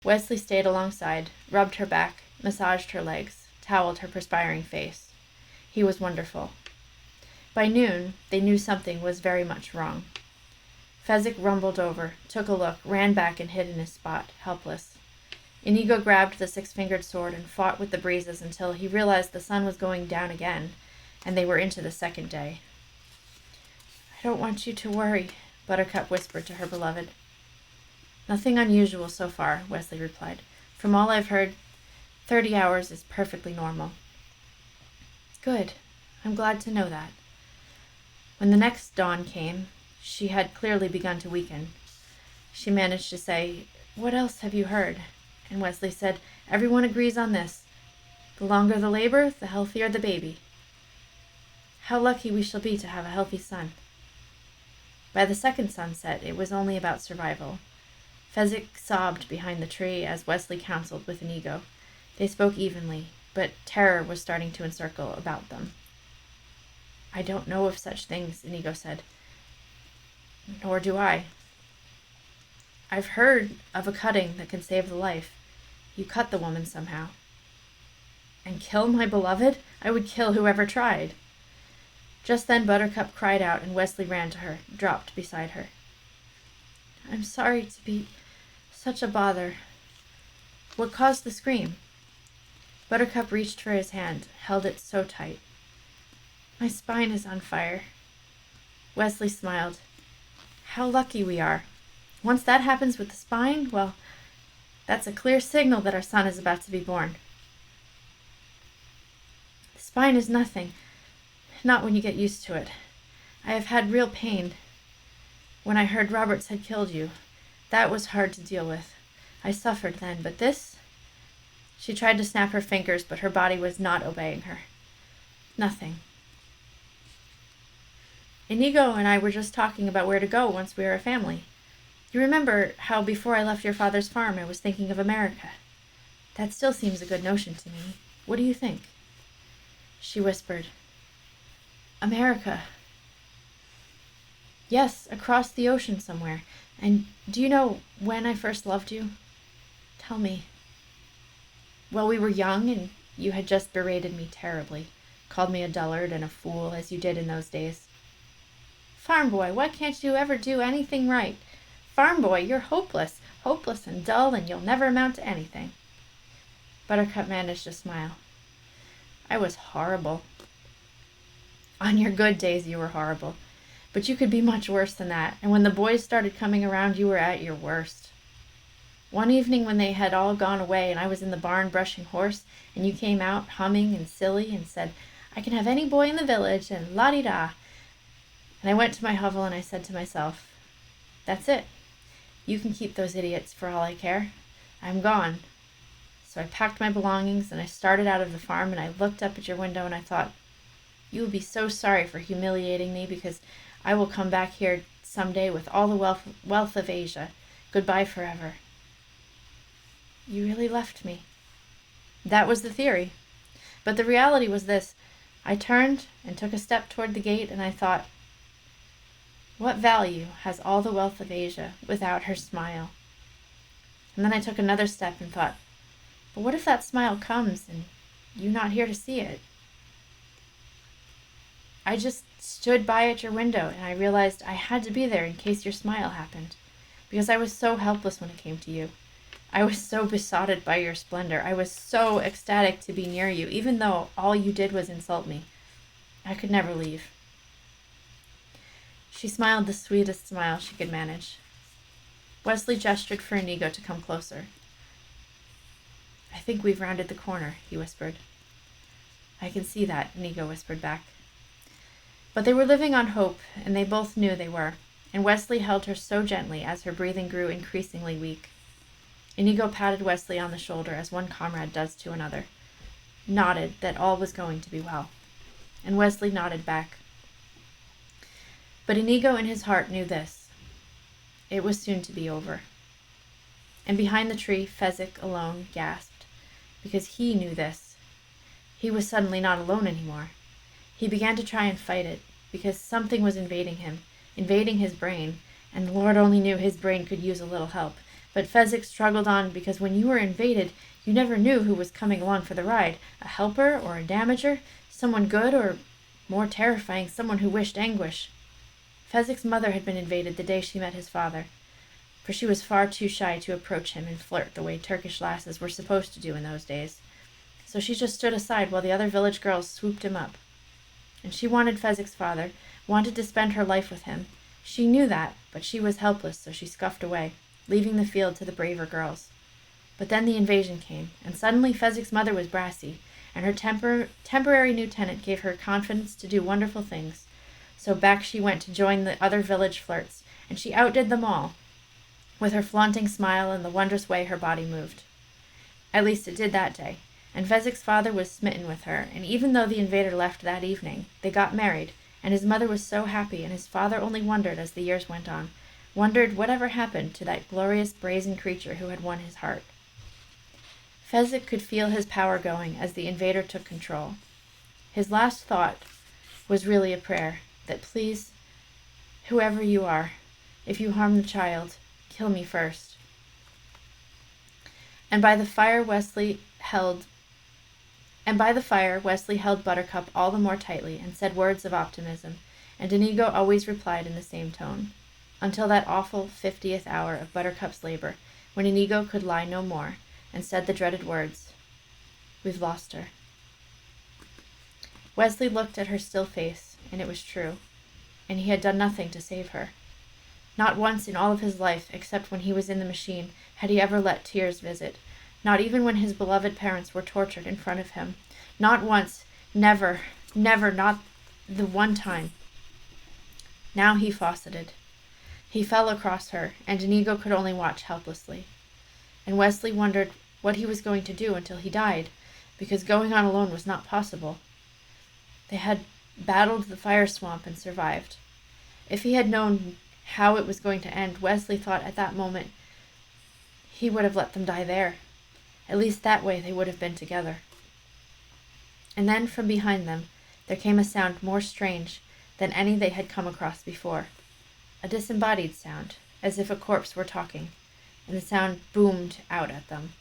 Wesley stayed alongside, rubbed her back, massaged her legs, toweled her perspiring face. He was wonderful. By noon, they knew something was very much wrong. Fezzik rumbled over, took a look, ran back and hid in his spot, helpless. Inigo grabbed the six-fingered sword and fought with the breezes until he realized the sun was going down again, and they were into the second day. "I don't want you to worry," Buttercup whispered to her beloved. "Nothing unusual so far," Wesley replied. "From all I've heard, 30 hours is perfectly normal." "Good. I'm glad to know that." When the next dawn came, she had clearly begun to weaken. She managed to say, "What else have you heard?" And Wesley said, "Everyone agrees on this. The longer the labor, the healthier the baby. How lucky we shall be to have a healthy son." By the second sunset, it was only about survival. Fezzik sobbed behind the tree as Wesley counseled with Inigo. They spoke evenly, but terror was starting to encircle about them. "I don't know of such things," Inigo said. "Nor do I. I've heard of a cutting that can save the life. You cut the woman somehow." "And kill my beloved? I would kill whoever tried." Just then Buttercup cried out, and Wesley ran to her, dropped beside her. "I'm sorry to be such a bother. What caused the scream?" Buttercup reached for his hand, held it so tight. "My spine is on fire." Wesley smiled. "How lucky we are. Once that happens with the spine, well, that's a clear signal that our son is about to be born." "The spine is nothing. Not when you get used to it. I have had real pain. When I heard Roberts had killed you, that was hard to deal with. I suffered then, but this..." She tried to snap her fingers, but her body was not obeying her. "Nothing. Inigo and I were just talking about where to go once we are a family. You remember how before I left your father's farm I was thinking of America? That still seems a good notion to me. What do you think?" She whispered, "America. Yes, across the ocean somewhere. And do you know when I first loved you? Tell me." "Well, we were young, and you had just berated me terribly, called me a dullard and a fool, as you did in those days." "Farm boy, why can't you ever do anything right? Farm boy, you're hopeless and dull, and you'll never amount to anything." Buttercup managed a smile. "I was horrible." "On your good days you were horrible, but you could be much worse than that, and when the boys started coming around you were at your worst. One evening when they had all gone away and I was in the barn brushing horse, and you came out humming and silly and said, 'I can have any boy in the village,' and la-di-da. And I went to my hovel and I said to myself, 'That's it. You can keep those idiots for all I care. I'm gone.' So I packed my belongings and I started out of the farm, and I looked up at your window and I thought, you will be so sorry for humiliating me, because I will come back here someday with all the wealth of Asia. Goodbye forever." You really left me. That was the theory. But the reality was this. I turned and took a step toward the gate, and I thought, what value has all the wealth of Asia without her smile? And then I took another step and thought, but what if that smile comes and you're not here to see it? I just stood by at your window, and I realized I had to be there in case your smile happened, because I was so helpless when it came to you. I was so besotted by your splendor. I was so ecstatic to be near you, even though all you did was insult me. I could never leave." She smiled the sweetest smile she could manage. Wesley gestured for Inigo to come closer. "I think we've rounded the corner," he whispered. "I can see that," Inigo whispered back. But they were living on hope, and they both knew they were, and Wesley held her so gently as her breathing grew increasingly weak. Inigo patted Wesley on the shoulder as one comrade does to another, nodded that all was going to be well, and Wesley nodded back. But Inigo in his heart knew this. It was soon to be over. And behind the tree, Fezzik alone gasped, because he knew this. He was suddenly not alone anymore. He began to try and fight it, because something was invading him, invading his brain, and the Lord only knew his brain could use a little help. But Fezzik struggled on because when you were invaded, you never knew who was coming along for the ride, a helper or a damager, someone good or, more terrifying, someone who wished anguish. Fezzik's mother had been invaded the day she met his father, for she was far too shy to approach him and flirt the way Turkish lasses were supposed to do in those days. So she just stood aside while the other village girls swooped him up. And she wanted Fezzik's father, wanted to spend her life with him. She knew that, but she was helpless, so she scuffed away, leaving the field to the braver girls. But then the invasion came, and suddenly Fezzik's mother was brassy, and her temporary new tenant gave her confidence to do wonderful things. So back she went to join the other village flirts, and she outdid them all, with her flaunting smile and the wondrous way her body moved. At least it did that day, and Fezzik's father was smitten with her, and even though the invader left that evening, they got married, and his mother was so happy, and his father only wondered as the years went on, wondered whatever happened to that glorious brazen creature who had won his heart. Fezzik could feel his power going as the invader took control. His last thought was really a prayer, that please, whoever you are, if you harm the child, kill me first. And by the fire Wesley held Buttercup all the more tightly and said words of optimism, and Inigo always replied in the same tone, until that awful 50th hour of Buttercup's labor, when Inigo could lie no more, and said the dreaded words, "We've lost her." Wesley looked at her still face, and it was true, and he had done nothing to save her. Not once in all of his life, except when he was in the machine, had he ever let tears visit, not even when his beloved parents were tortured in front of him. Not once, never, not the one time. Now he fauceted. He fell across her, and Inigo could only watch helplessly. And Wesley wondered what he was going to do until he died, because going on alone was not possible. They had battled the fire swamp and survived. If he had known how it was going to end, Wesley thought at that moment he would have let them die there. At least that way they would have been together. And then from behind them there came a sound more strange than any they had come across before. A disembodied sound, as if a corpse were talking, and the sound boomed out at them.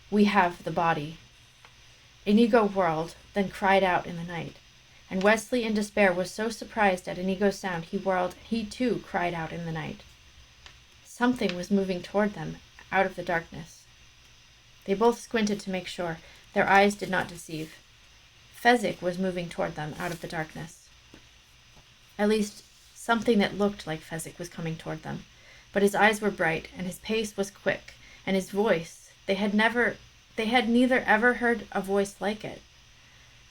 "We have the body." Inigo whirled, then cried out in the night. And Wesley in despair was so surprised at Inigo's sound he whirled, he too cried out in the night. Something was moving toward them, out of the darkness. They both squinted to make sure. Their eyes did not deceive. Fezzik was moving toward them, out of the darkness. At least, something that looked like Fezzik was coming toward them. But his eyes were bright, and his pace was quick, and his voice, they had neither ever heard a voice like it.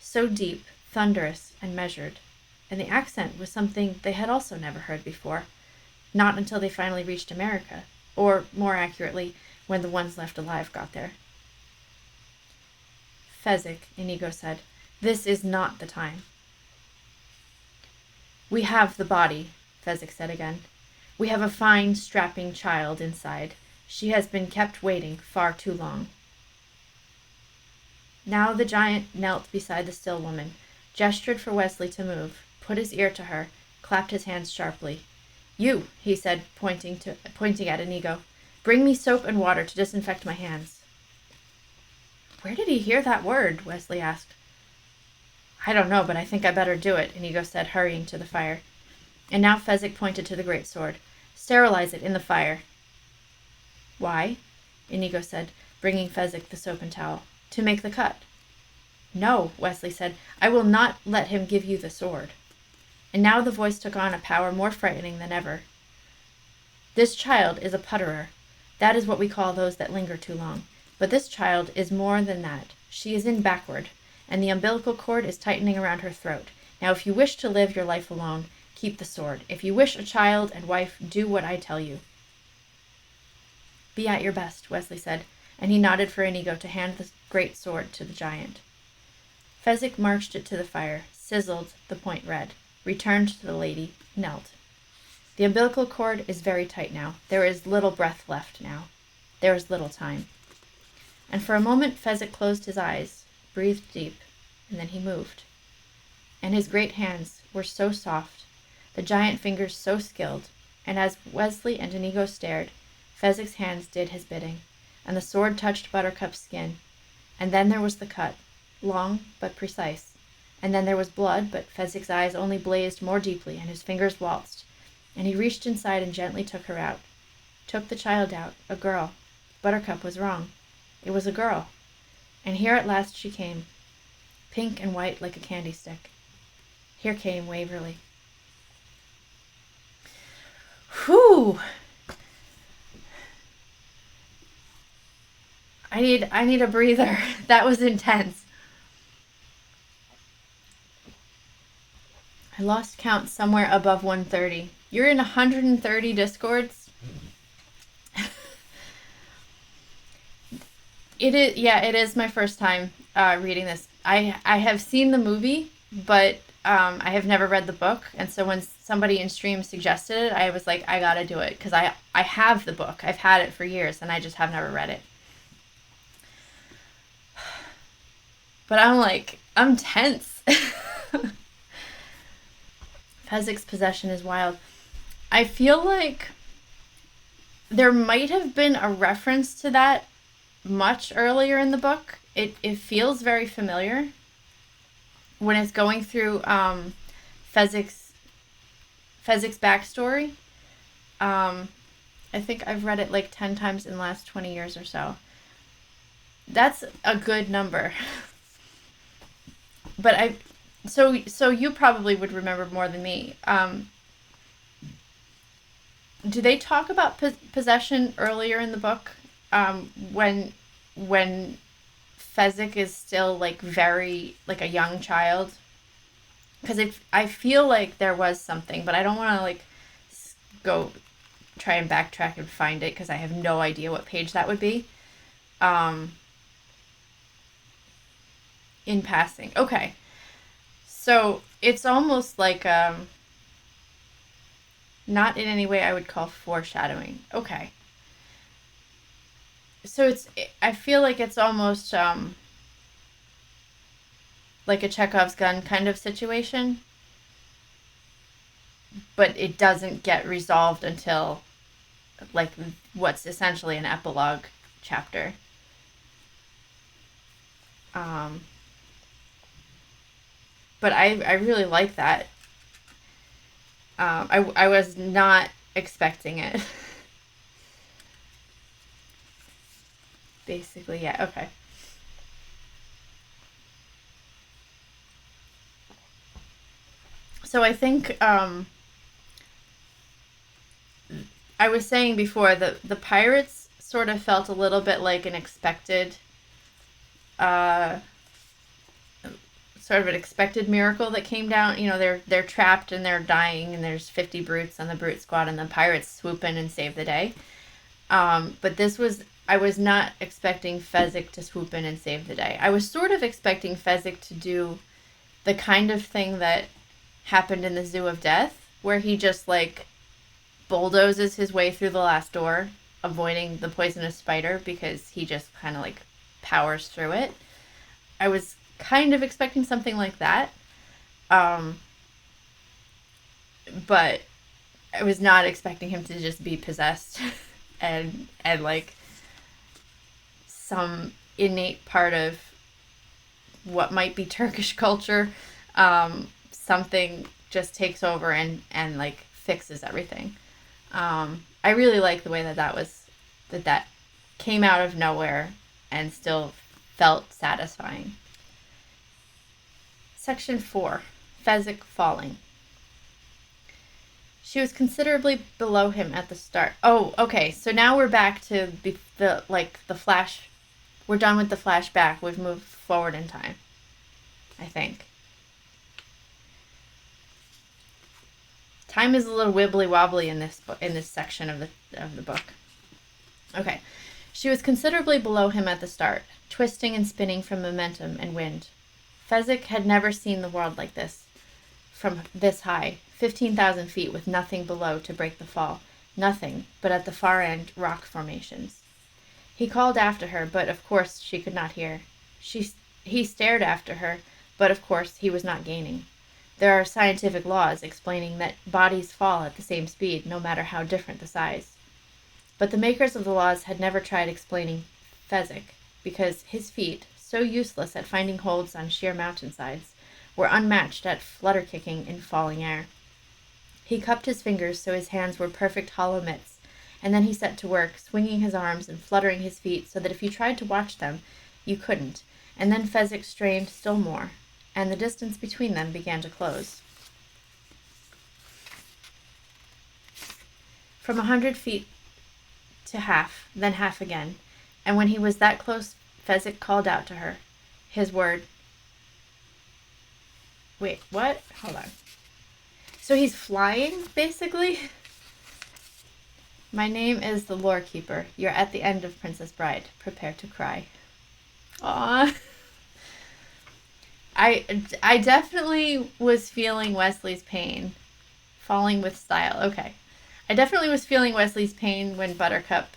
So deep, thunderous, and measured. And the accent was something they had also never heard before, not until they finally reached America, or, more accurately, when the ones left alive got there. "Fezzik," Inigo said, "this is not the time." "We have the body," Fezzik said again. "We have a fine, strapping child inside. She has been kept waiting far too long." Now the giant knelt beside the still woman, gestured for Wesley to move, put his ear to her, clapped his hands sharply. "You," he said, pointing at Inigo, "bring me soap and water to disinfect my hands." "Where did he hear that word?" Wesley asked. "I don't know, but I think I better do it," Inigo said, hurrying to the fire. And now Fezzik pointed to the great sword. "Sterilize it in the fire." "Why?" Inigo said, bringing Fezzik the soap and towel. "To make the cut." "No," Wesley said, "I will not let him give you the sword." And now the voice took on a power more frightening than ever. "This child is a putterer. That is what we call those that linger too long. But this child is more than that. She is in backward, and the umbilical cord is tightening around her throat. Now if you wish to live your life alone, keep the sword. If you wish a child and wife, do what I tell you." "Be at your best," Wesley said, and he nodded for Inigo to hand the great sword to the giant. Fezzik marched it to the fire, sizzled the point red, returned to the lady, knelt. "The umbilical cord is very tight now. There is little breath left now. There is little time." And for a moment Fezzik closed his eyes, breathed deep, and then he moved. And his great hands were so soft, the giant fingers so skilled, and as Wesley and Inigo stared, Fezzik's hands did his bidding, and the sword touched Buttercup's skin. And then there was the cut, long but precise. And then there was blood, but Fezzik's eyes only blazed more deeply, and his fingers waltzed. And he reached inside and gently took her out. Took the child out, a girl. Buttercup was wrong. It was a girl. And here at last she came, pink and white like a candy stick. Here came Waverly. Whew! I need a breather. That was intense. I lost count somewhere above 130. You're in 130 Discords? It is my first time reading this. I have seen the movie, but I have never read the book. And so when somebody in stream suggested it, I was like, I gotta do it. Because I have the book. I've had it for years, and I just have never read it. But I'm tense. Fezzik's possession is wild. I feel like there might have been a reference to that much earlier in the book. It feels very familiar when it's going through Fezzik's backstory. I think I've read it like 10 times in the last 20 years or so. That's a good number. But so you probably would remember more than me. Do they talk about possession earlier in the book? When Fezzik is still like very like a young child? Because I feel like there was something, but I don't want to like go try and backtrack and find it because I have no idea what page that would be. In passing. Okay. So it's almost like not in any way I would call foreshadowing. Okay. So I feel like it's almost like a Chekhov's gun kind of situation, but it doesn't get resolved until like what's essentially an epilogue chapter. But I really like that. I was not expecting it. Basically, yeah, okay. So I think I was saying before that the pirates sort of felt a little bit like an expected sort of an expected miracle that came down. You know, they're trapped and they're dying, and there's 50 brutes on the brute squad, and the pirates swoop in and save the day. But I was not expecting Fezzik to swoop in and save the day. I was sort of expecting Fezzik to do the kind of thing that happened in the Zoo of Death, where he just like bulldozes his way through the last door, avoiding the poisonous spider because he just kind of like powers through it. I was kind of expecting something like that. But I was not expecting him to just be possessed and like some innate part of what might be Turkish culture, something just takes over and like fixes everything. I really like the way that came out of nowhere and still felt satisfying. Section 4, Fezzik falling. She was considerably below him at the start. Oh, okay. So now we're back to the flash. We're done with the flashback. We've moved forward in time, I think. Time is a little wibbly wobbly in this section of the book. Okay. She was considerably below him at the start, twisting and spinning from momentum and wind. Fezzik had never seen the world like this, from this high, 15,000 feet with nothing below to break the fall. Nothing, but at the far end, rock formations. He called after her, but of course she could not hear. He stared after her, but of course he was not gaining. There are scientific laws explaining that bodies fall at the same speed, no matter how different the size. But the makers of the laws had never tried explaining Fezzik, because his feet, so useless at finding holds on sheer mountainsides, were unmatched at flutter-kicking in falling air. He cupped his fingers so his hands were perfect hollow mitts, and then he set to work, swinging his arms and fluttering his feet so that if you tried to watch them, you couldn't, and then Fezzik strained still more, and the distance between them began to close. From 100 feet to half, then half again, and when he was that close, Fezzik called out to her. His word. Wait, what? Hold on. So he's flying, basically? My name is the Lore Keeper. You're at the end of Princess Bride. Prepare to cry. Aww. I definitely was feeling Wesley's pain. Falling with style. Okay. I definitely was feeling Wesley's pain when Buttercup,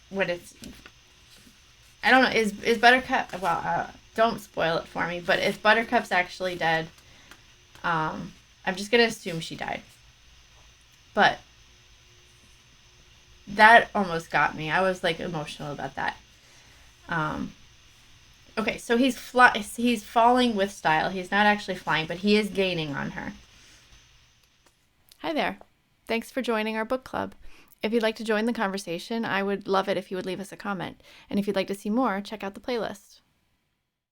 when it's, I don't know, is Buttercup, well, don't spoil it for me, but if Buttercup's actually dead, I'm just going to assume she died. But that almost got me. I was, like, emotional about that. Okay, so he's falling with style. He's not actually flying, but he is gaining on her. Hi there. Thanks for joining our book club. If you'd like to join the conversation, I would love it if you would leave us a comment. And if you'd like to see more, check out the playlist.